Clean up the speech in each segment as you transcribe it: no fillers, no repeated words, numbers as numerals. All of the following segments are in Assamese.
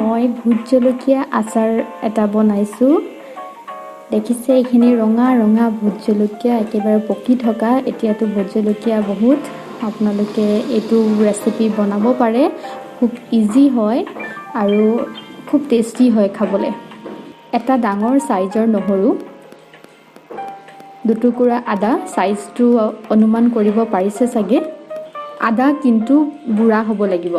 মই ভোট জলকীয়া আচাৰ এটা বনাইছোঁ। দেখিছে এইখিনি ৰঙা ৰঙা ভোট জলকীয়া একেবাৰে পকি থকা। এতিয়াতো ভোট জলকীয়া বহুত, আপোনালোকে এইটো ৰেচিপি বনাব পাৰে। খুব ইজি হয় আৰু খুব টেষ্টি হয় খাবলৈ। এটা ডাঙৰ চাইজৰ নহৰু, দুটুকুৰা আদা, চাইজটো অনুমান কৰিব পাৰিছে চাগে। আদা কিন্তু বুঢ়া হ'ব লাগিব,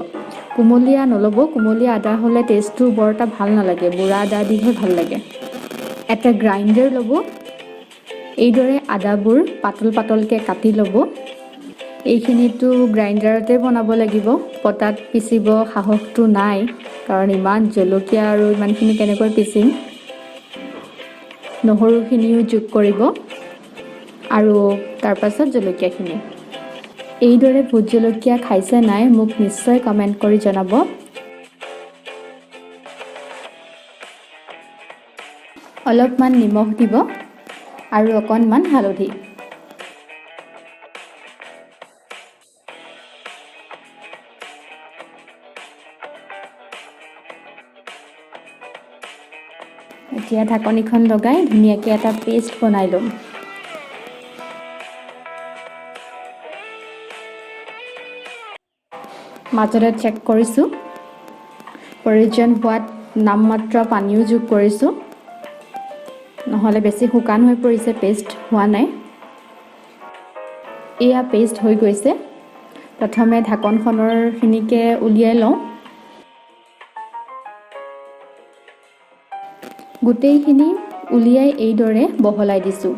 কুমলীয়া নল'ব। কুমলীয়া আদা হ'লে টেষ্টটো বৰ এটা ভাল নালাগে, বুঢ়া আদা দিহে ভাল লাগে। এটা গ্ৰাইণ্ডাৰ ল'ব, এইদৰে আদাবোৰ পাতল পাতলকৈ কাটি ল'ব। এইখিনিতো গ্ৰাইণ্ডাৰতে বনাব লাগিব, পটাত পিচিব সাহসটো নাই, কাৰণ ইমান জলকীয়া আৰু ইমানখিনি কেনেকৈ পিচিম। নহৰুখিনিও যোগ কৰিব আৰু তাৰপাছত জলকীয়াখিনি। এইদৰে ভোট জলকীয়া খাইছে নাই মোক নিশ্চয় কমেণ্ট কৰি জনাব। অলপমান নিমখ দিব আৰু অকণমান হালধি। এতিয়া ঢাকনিখন লগাই ধুনীয়াকৈ এটা পেষ্ট বনাই ল'ম। মাজতে চেক কৰিছোঁ, প্ৰয়োজন হোৱাত নামমাত্ৰ পানীও যোগ কৰিছোঁ, নহ'লে বেছি শুকান হৈ পৰিছে, পেষ্ট হোৱা নাই। এয়া পেষ্ট হৈ গৈছে। প্ৰথমে ঢাকনখনৰখিনিকে উলিয়াই লওঁ। গোটেইখিনি উলিয়াই এইদৰে বহলাই দিছোঁ।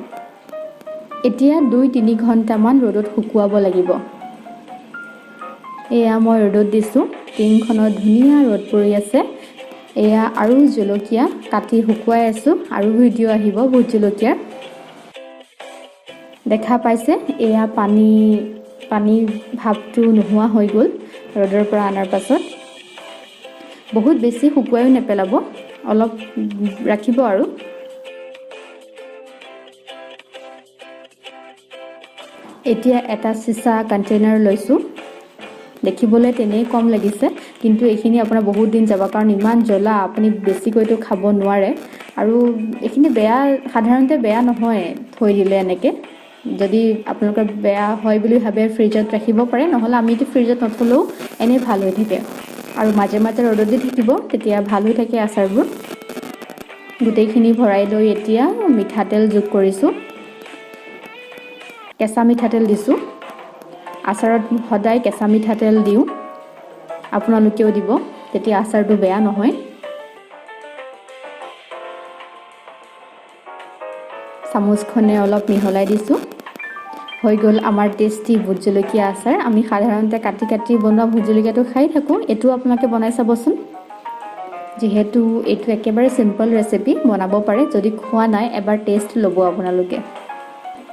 এতিয়া 2-3 ঘণ্টামান ৰ'দত শুকুৱাব লাগিব। এয়া মই ৰ'দত দিছোঁ, টিংখনত ধুনীয়া ৰ'দ পৰি আছে। এয়া আৰু জলকীয়া কাটি শুকুৱাই আছোঁ, আৰু ভিডিঅ' আহিব ভোট জলকীয়াৰ। দেখা পাইছে, এয়া পানী ভাৱটো নোহোৱা হৈ গ'ল ৰ'দৰ পৰা অনাৰ পাছত। বহুত বেছি শুকুৱাইও নেপেলাব, অলপ ৰাখিব আৰু। এতিয়া এটা চিচা কণ্টেইনাৰ লৈছোঁ। দেখিবলৈ তেনেই কম লাগিছে, কিন্তু এইখিনি আপোনাৰ বহুত দিন যাব, কাৰণ ইমান জ্বলা আপুনি বেছিকৈতো খাব নোৱাৰে। আৰু এইখিনি সাধাৰণতে বেয়া নহয় থৈ দিলে এনেকৈ। যদি আপোনালোকৰ বেয়া হয় বুলি ভাবে ফ্ৰিজত ৰাখিব পাৰে, নহ'লে আমিতো ফ্ৰিজত নথলেও এনেই ভাল হৈ থাকে। আৰু মাজে মাজে ৰ'দত দি থাকিব, তেতিয়া ভাল হৈ থাকে আচাৰবোৰ। গোটেইখিনি ভৰাই লৈ এতিয়া মিঠাতেল যোগ কৰিছোঁ। কেঁচা মিঠাতেল দিছোঁ। আচাৰত সদায় কেঁচা মিঠাতেল দিওঁ, আপোনালোকেও দিব, তেতিয়া আচাৰটো বেয়া নহয়। চামুচখনে অলপ মিহলাই দিছোঁ। হৈ গ'ল আমাৰ টেষ্টি ভোট জলকীয়া আচাৰ। আমি সাধাৰণতে কাটি কাটি বনোৱা ভোট জলকীয়াটো খাই থাকোঁ, এইটো আপোনালোকে বনাই চাবচোন। যিহেতু এইটো একেবাৰে চিম্পল ৰেচিপি, বনাব পাৰে। যদি খোৱা নাই এবাৰ টেষ্ট ল'ব আপোনালোকে।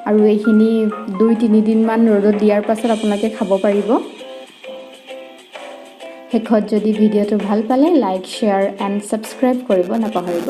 আৰু এইখিনি 2-3 দিনমান ৰ'দত দিয়াৰ পাছত আপোনালোকে খাব পাৰিব। শেষত যদি ভিডিঅ'টো ভাল পালে লাইক, শ্বেয়াৰ এণ্ড ছাবস্ক্ৰাইব কৰিব নাপাহৰিব।